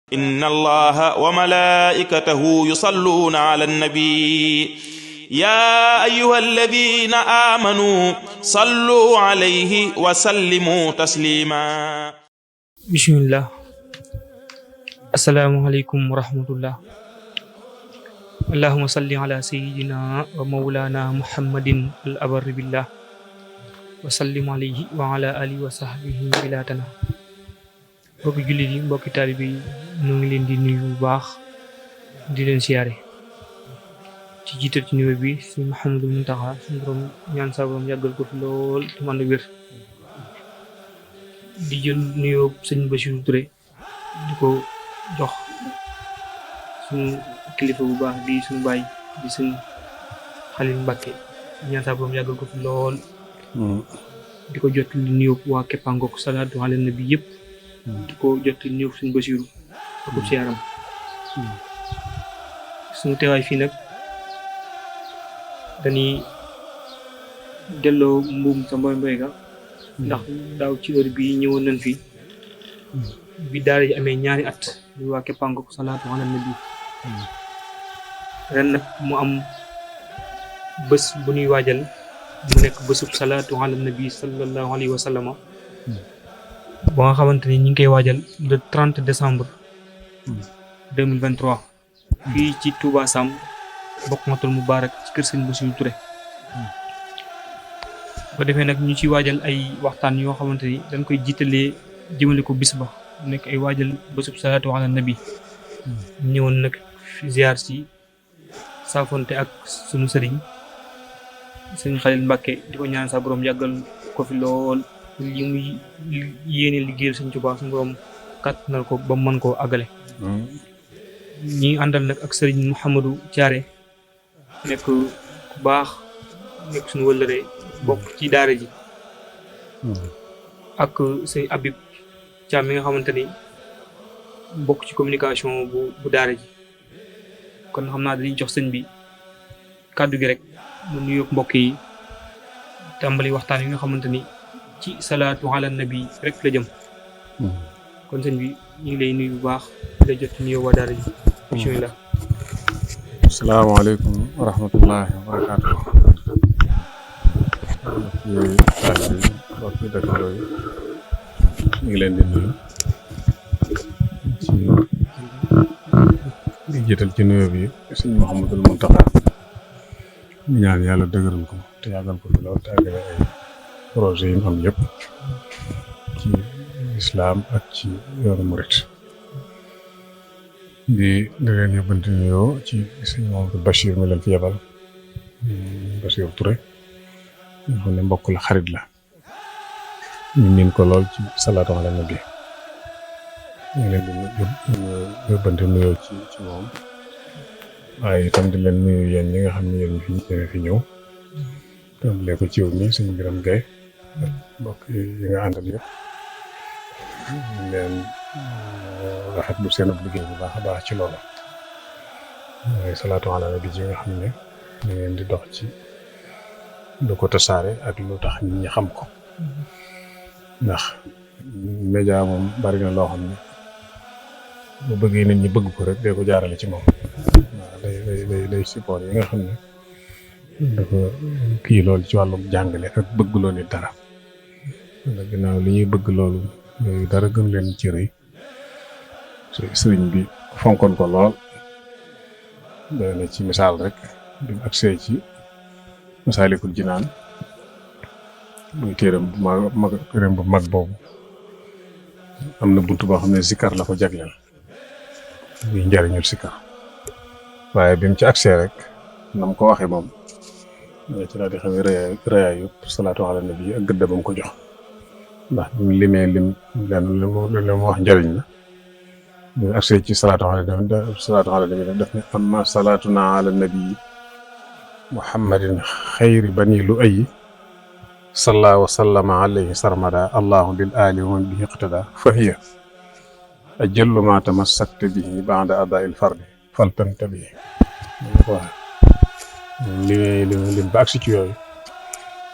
إن الله وملائكته يصلون على النبي يا أيها الذين آمنوا صلوا عليه وسلموا تسليما. bismillah. Assalamualaikum warahmatullah. Allahumma salli ala sayyidina wa maulana Muhammadin al-abarri billah wa sallim alayhi wa ala alihi wa sahbihi bilatana. Mbokki jullit yi, mbokki taalibe yi, ñu ngi leen di nuyu bu baax di leen siyaare ci jiital ci nuyu bi si Mouhamadul Muntaxa, suñu borom ñaan sa borom yàggal ko fi lool te man wér. di jël nuyoo sëñ Bassirou Touré di ko jox suñu kilifa bu baax di suñu baay di sëñ Xalil Mbàkke, ñaan sa borom yàggal ko fi lool. di ko jot li nuyoo waa Keppaangook salaatu ala nabi yëpp. di ko jot li nuyoo sëñ Bassirou ak siyaaram. suñu teewaay fii nag dañuy delloo mbuum sa mboy mboy ga, ndax daaw ci heure bi ñëwoon nañ fi bi daara ji amee ñaari at ñu waa Keppaangook salaatu ala nabi. ren nag mu am bés bu ñuy waajal mu nekk bésub salaatu ala nabi sallallahu alayhi wa sallama, ba nga xamante ni ñu ngi koy waajal le 30 décembre 2023 fii ci Touba Sam Bokmatul Mubarak ci kër sëñ Bassirou Touré. ba defee nag ñu ci waajal ay waxtaan yoo xamante ni dañ koy jiitalee jëmale ko bis ba nekk ay waajal bésub salaatu ala nabi. ñëwoon nag ziar si saafonte ak sunu sëriñ sëñ Xalil Mbàkke di ko ñaan sa borom yàggal ko fi lool, li muy yéene liggéeyal sëñ Tuubaa suñu borom kàttanal ko ba mën koo àggale. ñi àndal nag ak sëriñ Mouhamadou Thiaré nekk ku baax, nekk suñu wëllëre bokk ci daara ji, ak sëñ Abib Thiam mi nga xamante ni bokk ci communication bu daara ji. kon xam naa dañuy jox sëñ bi kàddu gi rek mu nuyoog mbokk yi, tàmbali waxtaan yi nga xamante ni ci salaatu ala nabi rek la jëm. kon sëñ bi ñu ngi lay nuyu bu baax di la jot nuyoo waa daara ji. bismillah. asalaamaaleykum wa rahmatullahi wa barakaatu. mbokki dëkkandoo yi ñu ngi leen di nuyu di jiital ci nuyoo bi sëñ Mouhamadul Muntaxa, ñu ñaan yàlla dëgëral ko te yàggal ko fi lool te àggale ay projet yi mu am yëpp ci islaam ak ci yoonu murit. di leen yóbbante nuyoo ci sëñ Mouhamadou Bachir mi leen fi yebal, Bassirou Touré nga xam ne mbokk la, xarit la, ñu niin ko lool ci salaatu ala nabi. ñu ngi leen di yóbbante nuyoo ci moom, waaye itam di leen nuyu yéen ñi nga xam ne yéen fi ñëw tàmbalee ko ci yow mi sëñ Biram Gaye ak mbokk yi nga àndal yëpp. ñu leen rafetlu seen liggéey bu baax a baax ci loolu. mooy salaatu ala nabi ji nga xam ne ñu ngeen di dox ci lu ko tasaare ak lu tax nit ñi xam ko, ndax média moom bari na loo xam ne bu bëggee nit ñi bëgg ko rek day ko jaarale ci moom. waaw day support yi nga xam ne dafa kii loolu ci wàllum jàngale ak bëgg loo nit dara. ndax ginnaaw li ñuy bëgg loolu yooyu dara gën leen ci rëy. sëriñ bi fonkoon ko lool. doy na ci misaal rek bi mu agsee ci Masaalikul Jinaan muy téeram bu mag boobu, am na bunt boo xam ne sikar la ko jagleel, muy njariñul sikar. waaye bi mu ci agsee rek na mu ko waxee moom ci laa di xam ne rëyaay yëpp salaatu ala nabi ak gëdd ba mu ko jox. ndax bi mu limee lim li mu wax njariñ la, bi mu agsee ci salaatu ala nabi def ne amma salaatuna ala nabi muhammadin xayri bani lu ayi salla wa sallama alayhi sarmada allahu bil ali wa man bihi iqtada fa hiya ajallu ma tamassakta bihi ba'da adaa'il fardi faltantabi. lim ba agsi ci yooyu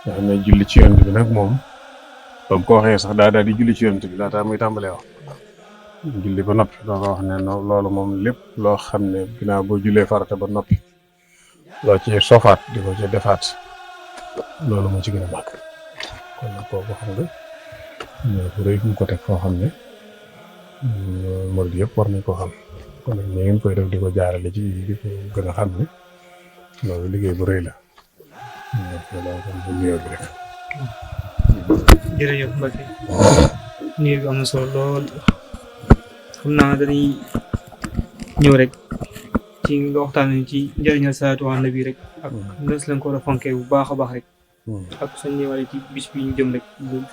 nga xam ne julli ci yonent bi nag moom ba mu ko waxee sax daa di julli ci yonent bi laataa muy tàmbalee wax julli ba noppi doo ko wax ne loolu moom lépp loo xam ne ginnaaw boo jullee farata ba noppi loo ci sofaat di ko ci defaat loolu moo ci gën a màgg kon nag kooku xam nga ñoo bu rëy mu ko teg foo xam ne murid yëpp war nañ koo xam kon nag ñu ngeen koy def di ko jaarale ci di ko gën a xam ne loolu liggéey bu rëy la loolu kon bu nuyoo bi rek. jërëjëf Mbacke nuyoo bi am na solo lool xam naa dañuy ñëw rek ci nga waxtaan ci njëriñal salaatu ala nabi rek ak ndas lañ ko war a fonkee bu baax a baax rek ak suñ ñëwalee ci bis bi ñu jëm rek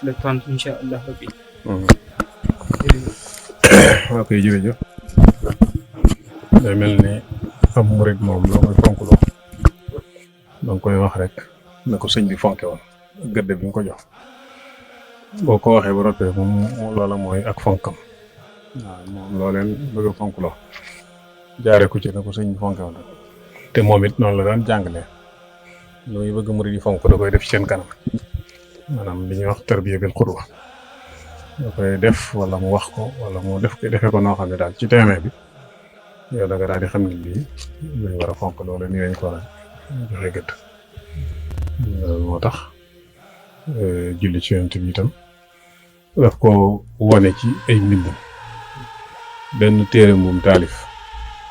le 30 incha allah rabbi. ok jërëjëf day mel ni am murid moom loo koy fonk loo danga koy wax rek na ko sëñ bi fonke woon gëdd bi nga ko jox boo ko waxee ba noppee moom loola mooy ak fonkam waaw moom loo leen bëgg a fonk loo jaare ko ci na ko sëñ bi fonke woon te moom it noonu la daan jàngale lu muy bëgg murid yi fonk da koy def ci seen kanam maanaam li ñuy wax tarbiya bil qudwa da koy def wala mu wax ko wala mu defee ko noo xam ne daal ci terrain bi yow da nga daal di xam ne lii luñ war a fonk loolu nii lañ ko war a joxe gëdd loolu moo tax julli ci yonent bi itam daf ko wane ci ay mbindam benn téere moom taalif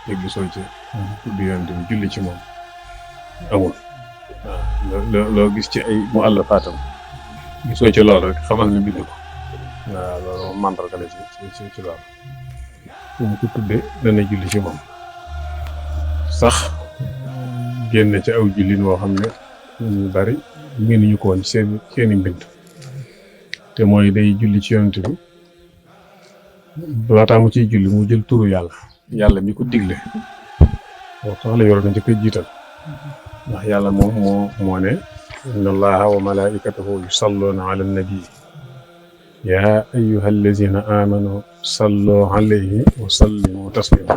te gisoo ci tudd yonent bi julli ci moom amul waaw loo gis ci ay mu àll faatam gisoo ci loolu rek xamal ne bind ko waaw loolu moom mandarga la ci loolu fu mu ko tuddee dana julli ci moom sax génn ci aw jullin woo xam ne ñu bari mënuñu ko woon seeni mbind te mooy day julli ci yonent bi laataa mu ciy julli mu jël turu yàlla mi ko digle boo sax la yoroon na ci koy jiital ndax yàlla moom moo ne inna allaha wa malaikatahu yusalluna ala nabi yaa ayyuha allazina amanu sallu alayhi wa sallimu taslima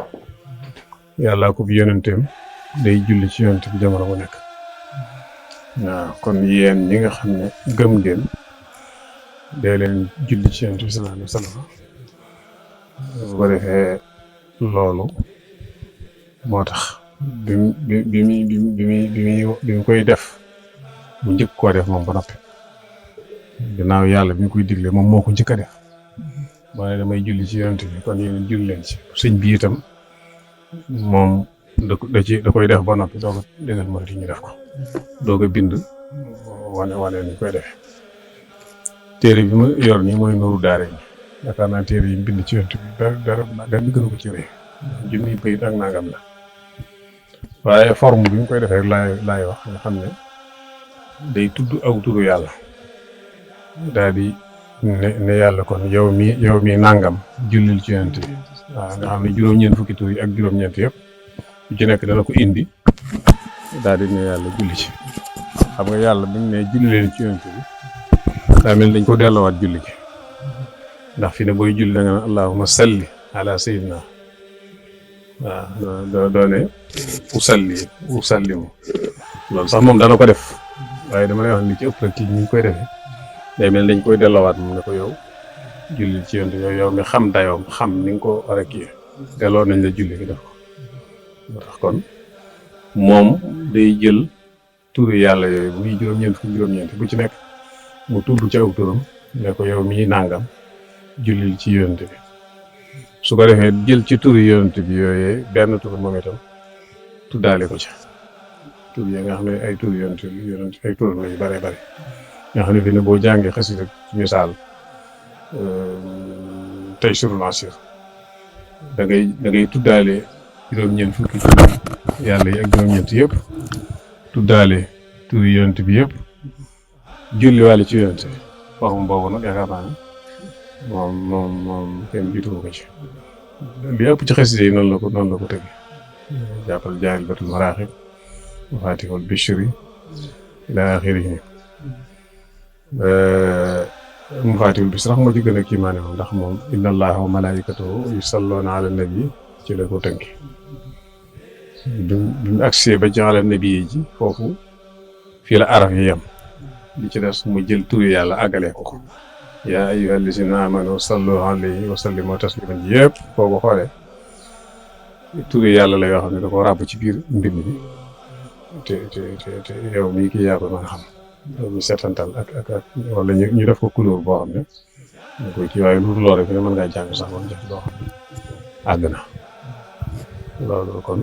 yàllaa ko bi yonenteem day julli ci yonent bi jamono bu nekk waaw kon yéen ñi nga xam ne gëm ngeen dee leen julli ci yonent bi sallallahu alayhi wa sallam bu ko defee loolu moo tax bi mu koy def mu njëkk koo def moom ba noppi ginnaaw yàlla bi ñu koy digle moom moo ko njëkk a def moo ne damay julli ci yonent bi kon yéen julli leen ci sëñ bi itam moom da koy def ba noppi doo ko digal murid yi ñu def ko doo ko bind wane ni koy defee téere bi ma yor nii mooy Nuuru Daarayni yaakaar naa téere yi bind ci yonent bi dara gënu ko ci rëy junniy bayit ak nangam la waaye forme bi mu koy defee laay wax nga xam ne day tudd aw turu yàlla daal di ne yàlla kon yow mi nangam jullil ci yonent bi waaw nga xam ne juróom-ñeent fukki tur yi ak juróom-ñeent yëpp bu ci nekk dana ko indi daal di ne yàlla julli ci xam nga yàlla buñ ne julli leen ci yonent bi daa mel dañ ko delloowaat julli ci ndax fi ne booy julli da nga ne allahumma salli ala sayyidina waaw doo ne usallimu loolu sax moom dana ko def waaye dama lay wax li ci ëpp rek ci ñu koy defee day mel dañ koy delloowaat moom ne ko yow julli ci yonent bi yow mi xam dayoom xam ni nga ko war a kii delloo nañ la julli gi def ko moo tax kon moom day jël turu yàlla yooyu muy juróom-ñeent bu ci nekk mu tudd ci aw turam ne ko yow mii nangam jullil ci yonent bi su ko defee jël ci turu yonent bi yooyee benn tur moom itam tuddaale ko ci tur yi nga xam ne ay tur yonent ay tur la yu bare bare nga xam ne fi ne boo jàngee xasida ci misaal tey surul asir da ngay tuddaale juróom-ñeent fukki tur yàlla yi ak juróom-ñeent yëpp tuddaale tur yonent bi yëpp julliwaale ci yonent bi forme boobu nag yaakaar naa ne moom kenn jiitu ko ci li ëpp ci xasida yi noonu la ko teg jàppal jaaril batul maraaxib mafatihul bishri ila axirihi mafatihul bishri sax moo ci gën a kiimaane moom ndax moom inna allaha wa malaikatahu yusalluna ala nabi ci la ko tënki bi mu agsee ba ci ala nabi ji foofu fii la araf yi yem li ci des mu jël turu yàlla àggalee ko yaa ayyuha allazina amanu sallu alayhi wa sallimu tasliman ji yëpp boo ko xoolee turi yàlla la yoo xam ne da ko ràbb ci biir mbind bi te yow mii kii yaa ko mën a xam yow mi setantal ak wala ñu def ko couleur boo xam ne da koy kii waaye lu lool rek mën ngaa jàng sax moom jëf boo xam ne àgg na loolu kon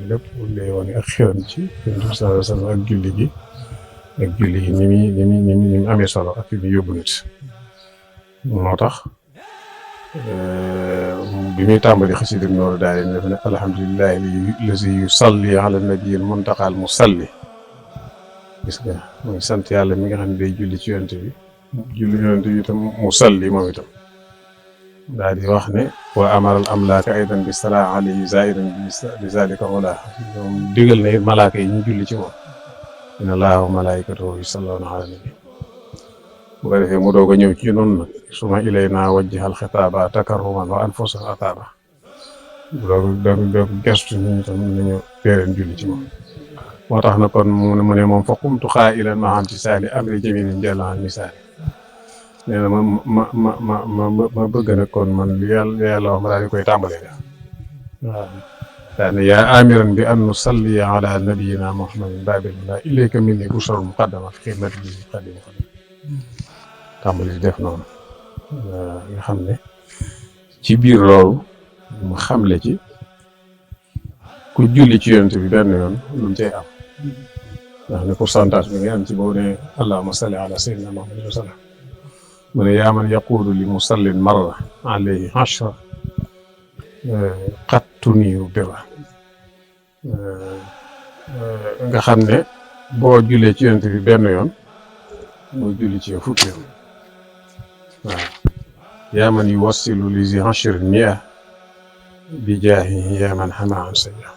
lépp lay wane ak xiram ci Yonent bi sallallahu alayhi wa sallam ak julli gi ni muy amee solo ak fi mu yóbbu nit moo tax bi muy tàmbali xasida Nooru Daarayni dafa ne alhamdulillahi lazi yusalli ala nabiyil muntaqal musalli gis nga mooy sant yàlla mi nga xam ne day julli ci yonent bi julli yonent bi itam musalli moom itam daal di wax ne wa amaral amlaaka aydan bi salaa alayhi zairan bi zalika wala moom digal na it malaaka yi ñu julli ci moom inna allaha wa malaikatahu yusalluna ala nabi bu ko defee mu doog a ñëw ci noonu nag suma ilayna wajjihal xitaaba takarruman wa anfusan ataaba bu doog gestu ñu tam nañu teereen julli ci moom moo tax na kon mu ne moom fa qumtu xaa'ilan ma anti saali amri jamilin jalla an misaali nee na ma bëgg nag kon man li yàlla wax ma daal di koy tàmbalee def waaw daane yaa amiran bi an nusalli ala nabiyina muhammadin babillah ilayka minni busharun muqaddama fi xidmati bi xadim tàmbali def noonu nga xam ne ci biir loolu mu xamle ci ku julli ci yonent bi benn yoon lu mu cay am ndax ne pourcentage bi nga am ci boobu ne allahumma salli ala sayyidina muhammadin wa sallam mu ne yaa man yaquulu li musallin marra alayhi ashra qattuniyu birra nga xam ne boo jullee ci yonent bi benn yoon mooy julli ci yow fukki yoon waaw yaa man yuwassilu li zi ashrin mi'a bi jaahihi yaa man xama an sayya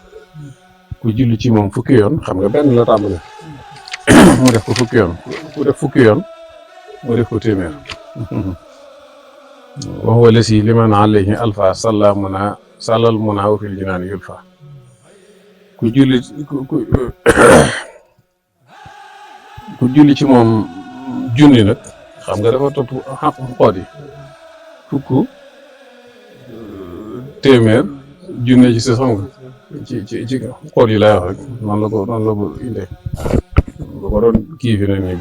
ku julli ci moom fukki yoon xam nga benn la tàmbale mu def ko fukki yoon ku def fukki yoon mu def ko téeméer wa huwa lasi liman alayhi alfa sallal muna wa fil jinaan yulfa ku julli ci moom junni nag xam nga dafa topp xoot yi fukk téeméer junne ci sa xam nga ci xoot yi lay wax rek noonu la ko indee bu ko doon kii fi ne nii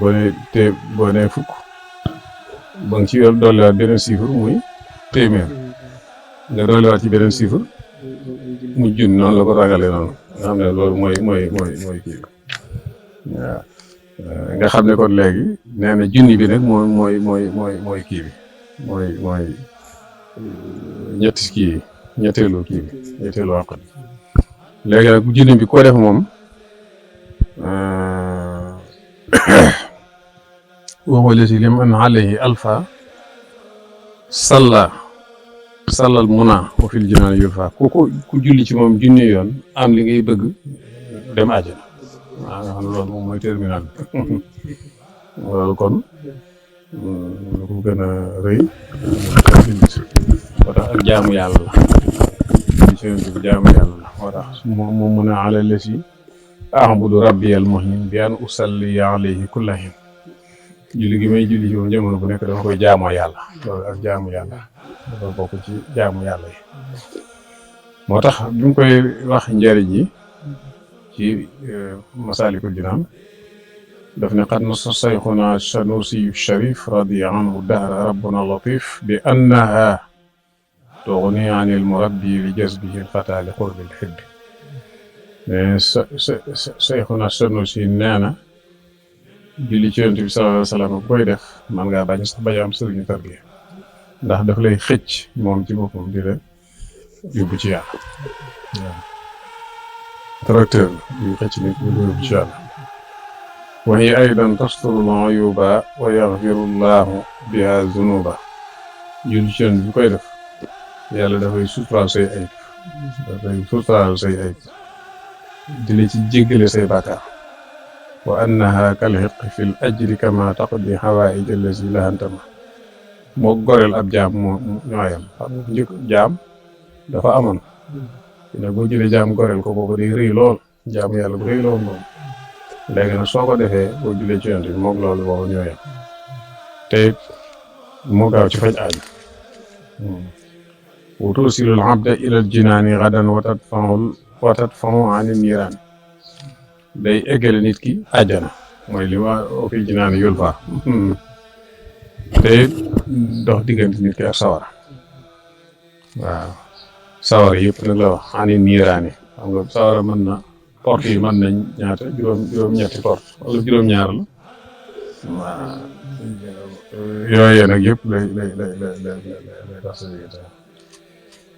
boo nee fukk ba nga ci yor dolliwaat beneen chiffre muy téeméer nga dolliwaat ci beneen chiffre mu junni noonu la ko ragalee noonu nga xam ne loolu mooy kii waaw nga xam ne kon léegi nee na junni bi nag mooy kii bi mooy ñetteelu kii bi ñetteelu àqat léegi nag junni bi ko def moom waxoo la si lim an alayhi alfa sallal muna wa fil jinaan yulfa ku julli ci moom junni yoon am li ngay bëgg dem àjjana waaw nga xam ne loolu moom mooy terminal bi loolu kon lu ko gën a rëy moo tax ak jaamu yàlla la bi jaamu yàlla la moo tax moom mun a ala la si a'budu rabbiyal muhin bi an usalli alayhi kulla hin julli gi may julli ci moom jamono bu nekk dama koy jaamoo yàlla loolu ak jaamu yàlla dafa bokk ci jaamu yàlla yi moo tax bi mu koy wax njëriñ yi ci Masaalikul Jinaan daf ne qad nassa sayxuna Sanusi Sharif radiya anhu dahra rabbuna latif bi annaha tughni anil murabbi li jazbihi al-fata li qurbil hibbi mais sayxuna Sanusi nee na julli ci Yonent bi sallallahu alayhi wa sallam koy def man ngaa bañ sax bañ am sëriñu tarbiya ndax daf lay xëcc moom ci boppam di la yóbbu ci yàlla waaw tracteur yu xëcc nit ñu yóbbu ci yàlla wa hiya aydan tasturul uyuba wa yaghfiru llahu biha zunuba julli ci Yonent bi koy def yàlla dafay suturaal say ayib di la ci jéggale say bàkkaar wa annaha kal hiqqi fil ajri kama taqdi hawaa'ij allazi lahantama moo goreel ab jaam moo ñooyam xam nga njëkk jaam dafa amoon ne boo jëlee jaam goreel ko kooku day rëy lool jaamu yàlla bu rëy lool moom léegi nag soo ko defee boo julee ci Yonent bi moom loolu boobu ñooyam te moo gaaw ci faj aajo wa tusilul abda ilal jinaani gadan wa tadfa'u ani niiraan day eggale nit ki àjjana mooy li ma fi jinaani yul fa te dox diggante nit ki ak sawara waaw sawara yëpp nag la wax ani niiraani xam nga sawara mën na porte yi mën nañ ñaata juróom-ñetti porte wala juróom-ñaar la waaw yooyu nag yëpp lay tax sa diggante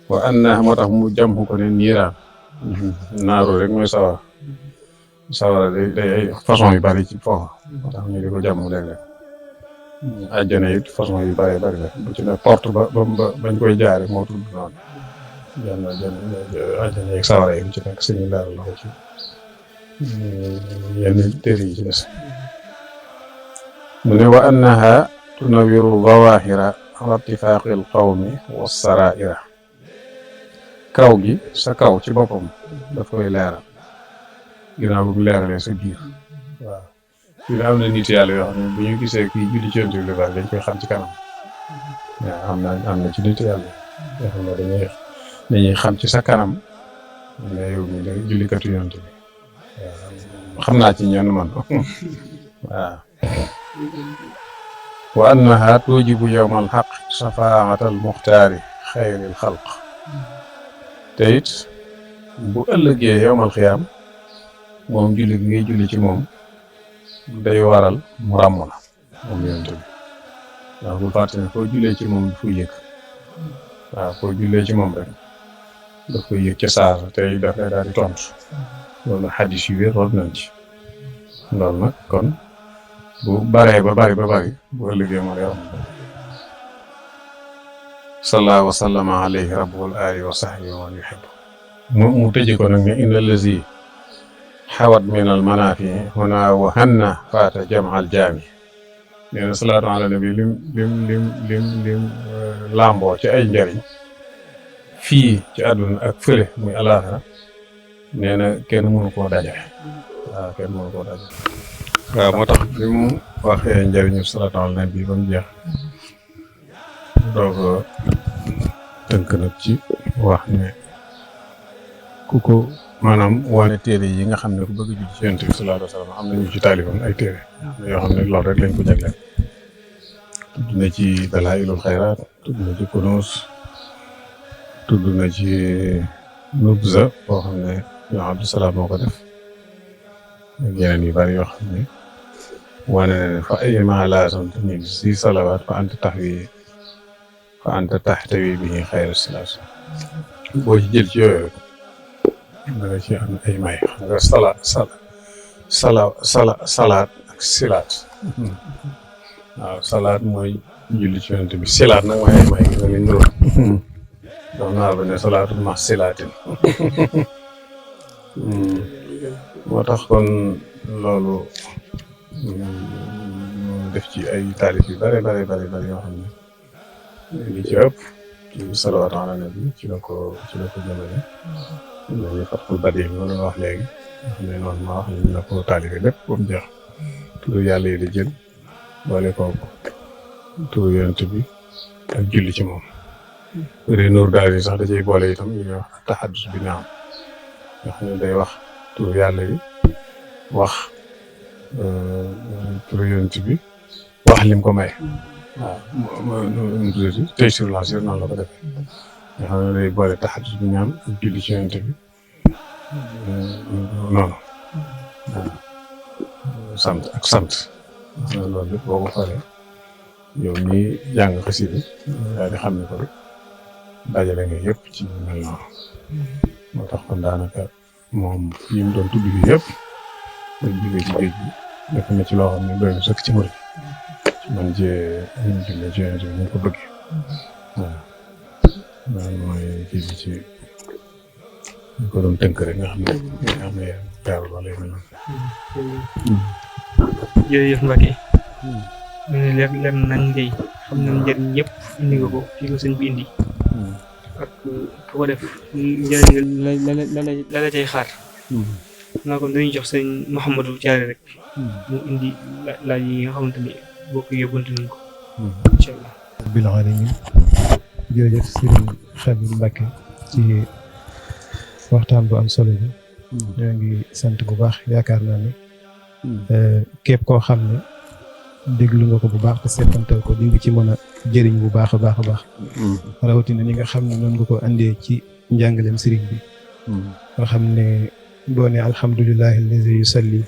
wa anna moo tax mu jam ko ne niiraan naaru rek mooy sawara day ay façon yu bari ci foofa moo tax ñu di ko jàmm léeg-léeg àjjana it façon yu bari la bu ci ne porte ba bañ koy jaare moo tudd noonu àjjana yeeg sawara yi ci nekk suñu leer la ko ci yenn téere yi ci des mu ne wa annaha tunawiru zawahira ala ittifaqi al qawmi wa saraira kaw gi sa kaw ci boppam daf koy leeral ginnaaw bu mu leeralee sa biir waaw fii am na nit yàlla yoo xam ne bu ñu gisee kii julli ci yonent bi baax dañ koy xam ci kanam waaw am na ci nit yàlla yoo xam ne dañuy xam ci sa kanam ne yow mi da jullikatu yonent bi waaw xam naa ci ñenn man waaw wa annaha tujibu yawmal haqq shafaatal muxtaari xayril xalq te it bu ëllëgee yawmal xiyaam moom julli gi ngay julli ci moom day waral mu ràmm la moom yonent bi waaw bu fàtte ne foo jullee ci moom daf koy yëg waaw foo jullee ci moom rek daf koy yëg ca saasa tey daf lay daal di tontu loolu xadis yu wér war nañ ci loolu nag kon bu baree ba bari bu ëllëgee moo lay ràmm salla wa sallama alayhi rabbul ali wa sahbihi wa man yuhibbu mu tëje ko nag ne inna allazi xawat min al manaafi huna wa hanna faata jamal jaami nee na salaatu ala nabi lim làmboo ci ay njariñ fii ci àdduna ak fële muy alaaxira nee na kenn mënu koo dajale waaw kenn mënu koo dajale waaw moo tax bi mu waxee njariñu salaatu ala nabi ba mu jeex doog tënk nag ci wax ne ku ko maanaam wane téere yi nga xam ne ku bëgg a judd ci yonent bi sallallahu alayhi wa sallam am nañu ci taalifoon ay téere yoo xam ne loolu rek lañ ko jagleel tudd na ci dalaa'ilul xayraat tudd na ci kunuus tudd na ci nubza boo xam ne yoo Abdou Salaam moo ko def ak yeneen yu bari yoo xam ne wane na ne fa ayma laasan tamit si salawaat fa anta taxtawi bihi xayra salaat boo ci jël ci yooyu rek da nga ci am ay may xam nga salaat ak silaat waaw salaat mooy julli ci yonent bi silaat nag mooy ay may nga li nuró dox naa ba ne salaatu ma silaatin moo tax kon loolu def ci ay taalif yu bare yoo xam ne li ci ëpp ci salawaatu ala nabi ci la ko jëmale dañuy Fathul Badiih bi ma doon wax léegi nga xam ne noonu ma wax ne la ko taalife lépp ba mu jeex turu yàlla yi di jël boole kooku turu yonent bi ak julli ci moom ré Nuur daal yi sax da cay boole itam ñu wax taxaddus bi naam nga xam ne day wax turu yàlla yi wax turu yonent bi wax lim ko may waaw tey sur la sur noonu la ko defee nga xam ne day boole taxaddus bi ñaam ak julli ci yonent bi noonu waaw sant loolu lépp boo ko xoolee yow mii jàng xasida daal di xam ne ko dajale nga yëpp ci mel noonu moo tax kon daanaka moom yi mu doon tudd bi yëpp dañ jógee ci géej gi def na ci loo xam ne doy na sëkk ci murid ci man jee ñu jullee ci yonent bi ñu ko bëggee waaw loolu mooy kii bi ci ñu ko doon tënk rek nga xam ne teewlu ba lay mel noonu. jërëjëf Mbacke. ñu ne leer nañ ngay xam nañ njëriñ yëpp indi nga ko fii ko sëñ bi indi. ak ku ko def njëriñ la la cay xaar. naa ko dañuy jox sëñ Mouhamadou Thiaré rek. mu indi laaj yi nga xamante ni bokk yóbbante nañ ko. incha allah. bil alamin. Jërëjëf Serigne Khadim Mbacké ci waxtaan bu am solo bi. ñoo ngi sant bu baax, yaakaar naa ne képp koo xam ne déglu nga ko bu baax te seetantal ko di nga ci mën a jëriñ bu baax a baax a baax. rawatina ñi nga xam ne noonu nga ko andee ci njàngaleem sëriñ bi. nga xam ne boo ne alhamdulillahi allazi yusalli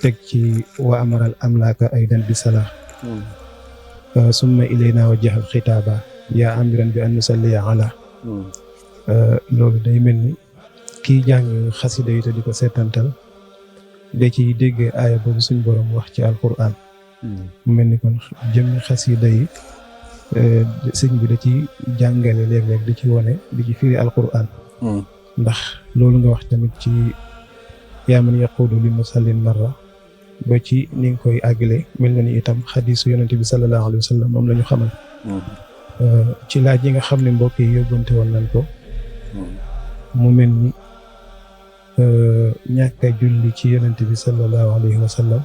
teg ci wa amaral amlaaka aydan bi salaa summa ilayna wajjahal xitaaba yaa amiran bi an nusalliya ala loolu day mel ni kii jàng xasida yi te di ko seetantal da ciy déggee aaya boobu suñ borom wax ci alquran. mu mel ni kon jëmmi xasida yi sëñ bi da ci jàngale léeg-léeg di ci wone di ci firi alquran. ndax loolu nga wax tamit ci yaa man yaquudu li musallin marra ba ci ni nga koy àggale mel na ni itam xadiisu yonente bi sallallahu alayhi wa sallam moom la ñu xamal. ci laaj yi nga xam ne mbokk yi yóbbante woon nañ ko. mu mel ni ñàkk a julli ci yonente bi sallallahu alayhi wa sallam.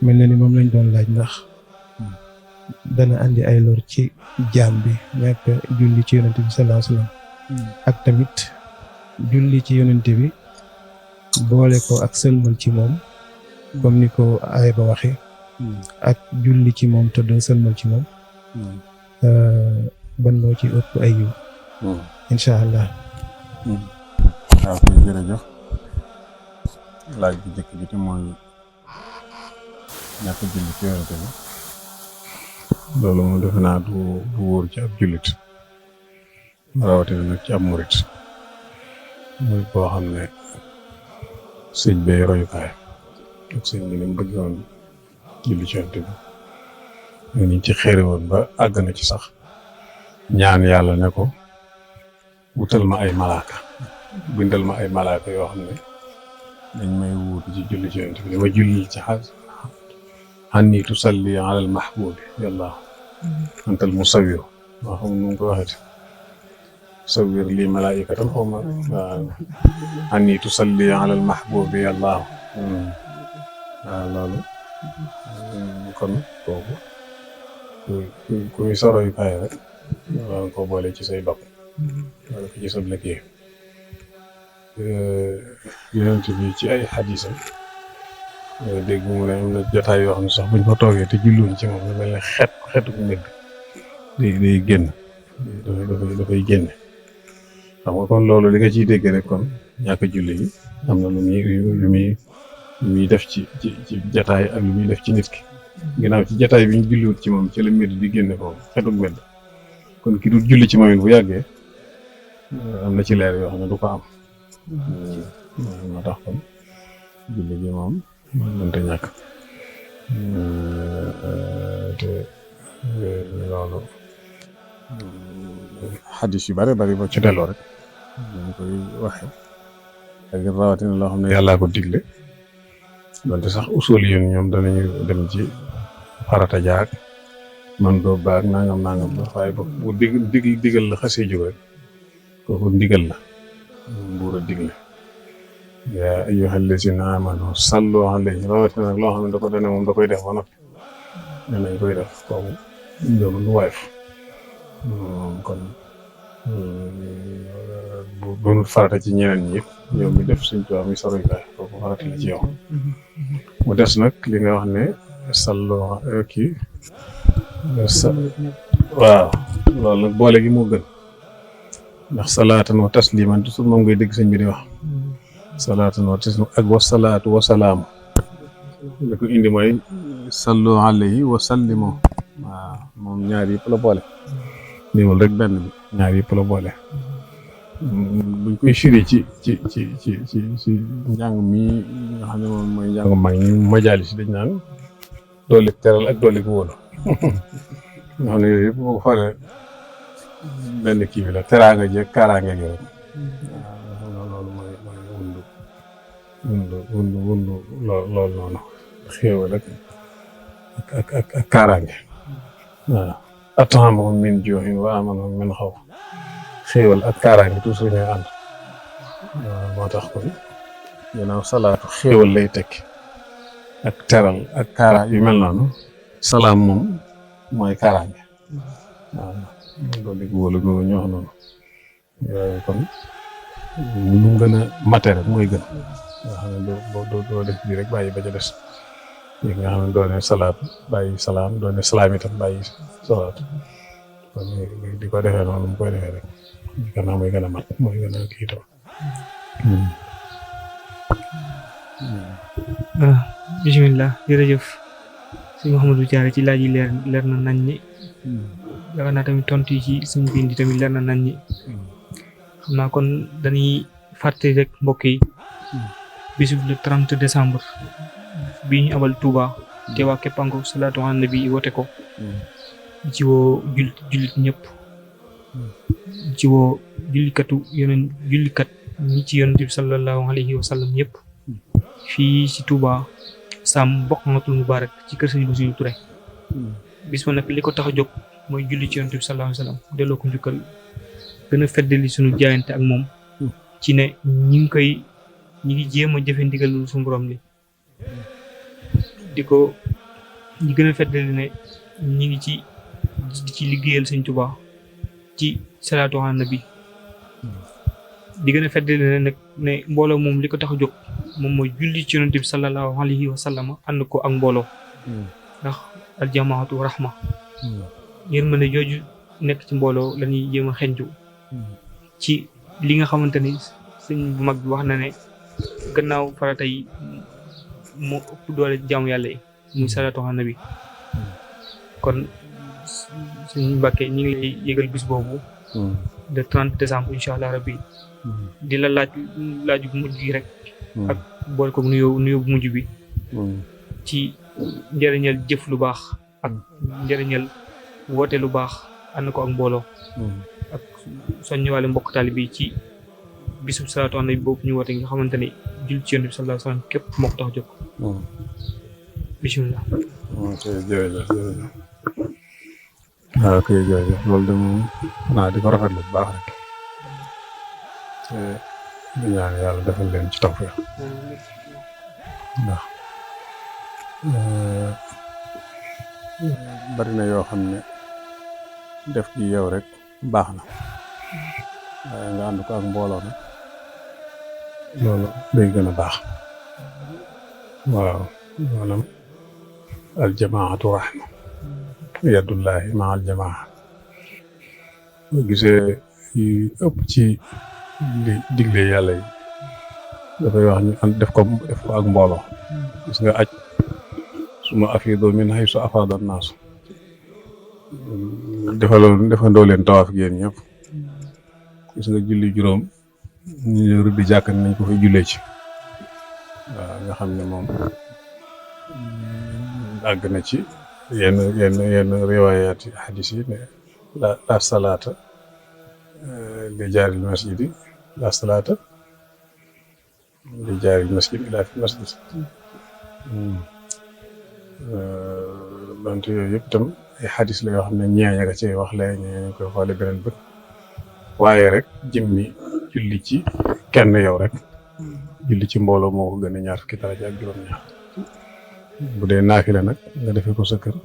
mel na ni moom lañ doon laaj ndax dana andi ay lor ci jaam bi ñàkk a julli ci yonente bi sallallahu alayhi wa sallam. ak tamit julli ci yonente bi boole ko ak sëlmal ci moom comme ni ko aay ba waxee. ak julli ci moom te doo sëlmal ci moom. ban moo ci ëpp ay yiw. incha allah. waaw kay jërëjëf laaj bu njëkk bi te mooy ñàkk julli ci yonente bi loolu moom defe naa du wóor ci ab jullit rawatina nag ci ab murit boo xam ne sëñ bee royukaay ak sëñ bi ni mu bëggoon julli ci yonente bi niñ ci xére woon ba àgg na ci sax ñaan yàlla ne ko wutal ma ay malaaka bindal ma ay malaaka yoo xam ne dañ may wuutu ci julli ci yonente bi dama julli ci xanni tusalli ala al mahbubi yàlla antal musawwir maa xam nu mu ko waxeeti musawwir lii malaikatan xaw ma waaw xanni tusalli ala al mahbubi yàlla waaw loolu kon kooku kuy soroy kaay rek war nga ko boole ci say bopp wala ko ci sa liggéey yonent bi ci ay xadisam dégg mu ne am na jotaay yoo xam ne sax buñ fa toogee te julluñ ci moom lu mel ne xetu mbëgg day génn dafay génne xam nga kon loolu li nga ciy dégg rek kon ñàkk julli yi am na lu muy def ci jotaay ak lu muy def ci nit ki ginnaaw ci jotaay bi ñu julliwut ci moom ci la mbir di génne foofu xetu mbëgg kon ki du julli ci moom it bu yàggee am na ci leer yoo xam ne du ko am moo tax kon julli gi moom mënta ñàkk te loolu xadis yu bare bari ba ci delloo rek dañ koy waxe ak rawatina loo xam ne yàllaa ko digle donte sax usul yi ñoom danañu dem ci farata jaag man doo baag nangam ba waaye bu digal la xasee jóg rek kooku ndigal la buur a digle yaa ayyuhal lazina amanu sallu alayhi rawatina nag loo xam ne da ko dane moom da koy def ba noppi ne nañ koy def kooku njoomu lu waayef kon bu doonul farata ci ñeneen ñi yow mi def suñ tubaab mi soroy kaay kooku farata la ci yow mu des nag li nga wax ne sallu kii waaw loolu nag boole gi moo gën ndax salaatan wa tasliman toujours moom ngay dégg sëñ bi di wax salaatan wa tasliman ak wa salaatu wa salaam li ko indi mooy sallu alayhi wa sallimu waaw moom ñaar yëpp la boole néewul rek benn bi ñaar yëpp la boole buñ koy firi ci njàng mi nga xam ne moom mooy njàngu mag ñi majaalis dañ naan doole teral ak doole ko wóolu nga xam ne yooyu yëpp boo ko xoolee benn kii bi la teraanga jeeg kaaraange gi rek waaw loolu mooy wundu loolu noonu xéewal ak kaaraange waaw at'amahum min juu'in wa aamanahum min xawf xéewal ak kaaraange toujours ñooy ànd waaw moo tax kon ginnaaw salaatu xéewal lay tekki ak teral ak kaara yu mel noonu salaam moom mooy kaaraange waaw loolu léegi wóolu googu ñu wax noonu yooyu kon lu gën a mate rek mooy gën nga xam ne doo def bii rek bàyyi ba ca des yi nga xam ne doo ne salaat bàyyi salaam doo ne salaam itam bàyyi salaat kon di ko defee noonu mu koy defee rek gannaaw mooy gën a mat mooy gën a kii itam bismillah jërëjëf sëñ Mouhamadou Thiaré ci laaj yi leer na nañ ni yaakaar naa tamit tontu yi ci suñ bindi tamit leer na nañ ni xam naa kon dañuy fàtte rek mbokk yi bisub le 30 décembre bii ñu abal Touba te waa Képpango salaatu ala nabi wote ko ci woo jullit ñëpp ci woo jullikat ñi ci yonent bi sallallahu alayhi wa sallam yëpp fii ci Touba Sam Bokhatul Mubarak ci kër Sëñ Bassirou Touré bis ma nag li ko tax a jóg mooy julli ci yonent bi sallallahu alayhi wa sallam delloo ko njukkal gën a feddali suñu jaayante ak moom ci ne ñi ngi jéem a jëfe ndigalul suñu borom li ñi gën a feddali ne ñi ngi ci liggéeyal Sëñ Touba ci salaatu ala nabi di gën a feddali ne nag ne mbooloo moom li ko tax a jóg moom mooy julli ci yonent bi sallallahu alayhi wa sallam ànd ko ak mbooloo ndax aljamaatu rahma yërmande jooju nekk ci mbooloo la ñuy jéem a xenju ci li nga xamante ni sëñ bu mag bi wax na ne gannaaw farata yi moo ëpp doole jaamu yàlla yi muy salaatu ala nabi kon suñu Mbàkke ñi ngi lay yëgal bis boobu le 30 décembre incha allah rabbi di la laaj bu mujj gi rek ak boole ko nuyoo bu mujj bi ci njëriñal jëf lu baax ak njëriñal woote lu baax ànd ko ak mbooloo ak soññiwaale mbokk taali bi ci bisub salaatu ala nabi boobu ñu woote nga xamante ni jul ci yonent bi sallallahu alayhi wa sallam képp moo ko tax a jóg bismillah jërëjëf waaw kay jërëjëf loolu de moom xanaa di ko rafetlu bu baax rek te di ñaan yàlla defal leen ci tawfeex ndax bari na yoo xam ne def gi yow rek baax na waaye nga ànd ko ak mbooloo nag loolu day gën a baax waaw maanaam aljamaatu rahma yadullahi ma aljamaa boo gisee yu ëpp ci li digle yàlla yi dafay wax ñu def ko ak mbooloo gis nga aj suma afiidu min haysu afaada naasu defandoo leen tawaaf géen ñëpp gis nga julli juróom ñu rëdd jàkk nañ ko fay jullee ci waaw nga xam ne moom àgg na ci yenn riwaayaat hadis yi ne la salaata li jaaril masjidi la salaata li jaaril masjid ila fi masjid donte yooyu yëpp itam ay hadis la yoo xam ne ñeeña nga ci wax lee ñeeña koy xoole beneen bët waaye rek jëmmi julli ci kenn yow rek julli ci mbooloo moo ko gën a ñaar fukki daraja ak juróom-ñaar bu dee naafila nag nga defee ko sa kër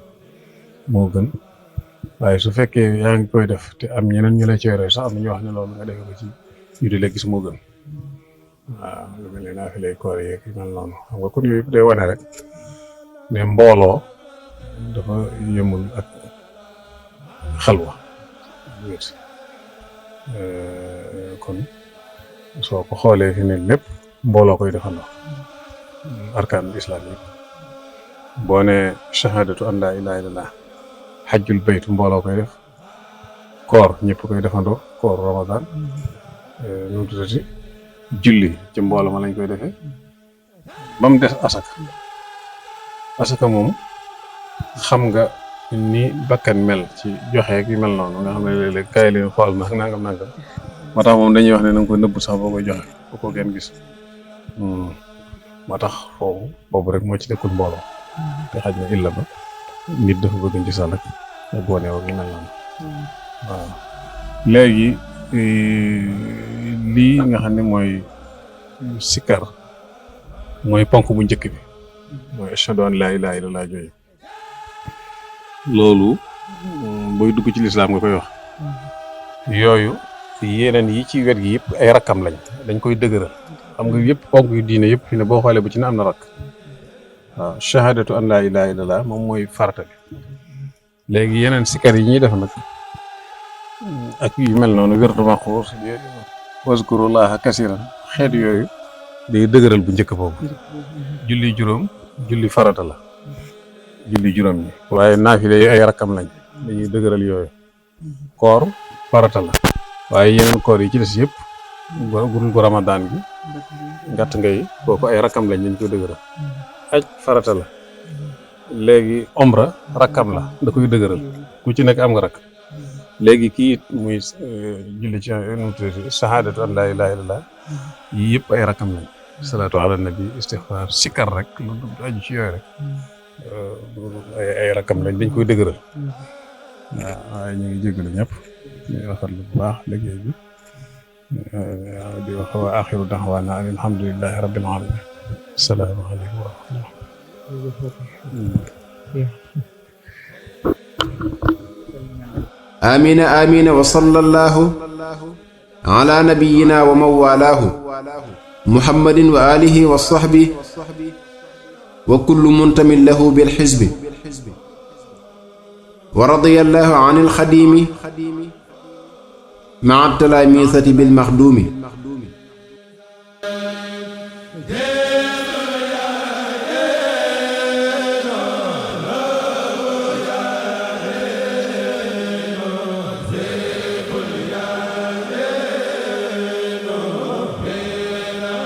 moo gën waaye su fekkee yaa ngi koy def te am ñeneen ñu la ci yore sax am na ñu wax ne loolu nga defee ko ci yu di la gis moo gën waaw lu mel ne naafilay koor yeeg yu mel noonu xam nga kon yooyu yëpp day wane rek ne mbooloo dafa yëmul ak xalwa kon soo ko xoolee fi ne lépp mbooloo koy defandoo arkaanul islam yi boo ne shahadatu an laa ilaaha illallah xajjul baytu mbooloo koy def koor ñëpp koy defandoo koor ramadan nu mu tuddati julli ci mbooloo ma lañ koy defee ba mu des asaka moom xam nga ni bakkan mel ci joxe ak yu mel noonu nga xam ne léeg-léeg kaay leen xool nag nangam moo tax moom dañuy wax ne na nga ko nëbb sax boo koy joxe bu ko kenn gis moo tax boobu rek moo ci nekkul mbooloo te xaj na illa ba nit dafa bëgg ci sax nag ak wane ak yu mel noonu waaw léegi lii nga xam ne mooy sikkar mooy ponk bu njëkk bi mooy ashhadu an laa ilaaha illallaah jooju loolu booy dugg ci lislaam nga koy wax yooyu yeneen yi ci wet gi yëpp ay rakkam lañ dañ koy dëgëral xam nga yëpp ponk yu diine yëpp fi ne boo xoolee bu ci ne am na rakk waaw shahadatu an laa ilaaha illallah moom mooy farata bi léegi yeneen sikar yi ñuy def nag ak yu mel noonu wérdu maxuus wazkurullaha kasiran xeet yooyu day dëgëral bu njëkk boobu julli juróom julli farata la julli juróom ñi waaye naafile yi ay rakkam lañ dañuy dëgëral yooyu koor farata la waaye yeneen koor yi ci des yëpp gu ramadaan gi ngàtt ngay kooku ay rakkam lañ dañ koy dëgëral aj farata la léegi omra rakkam la da koy dëgëral ku ci nekk am nga rakk léegi kii it muy julli ci shahadatu an laa ilaaha illallah yii yëpp ay rakkam lañ salaatu ala nabi istixfaar sikkar rek lu aju ci yooyu rek ay rakkam lañ dañ koy dëgëral waaw waaye ñu ngi jégalu ñëpp ñu rafetlu bu baax liggéey bi di wax wa axiru daxwaana an alhamdulillahi rabbil alamin assalaamu aleykum wa rahmatullah آمين آمين وصلى الله على نبينا ومن والاه محمد وآله وصحبه وكل منتم له بالحزب ورضي الله عن الخديم مع التلاميذة بالمخدوم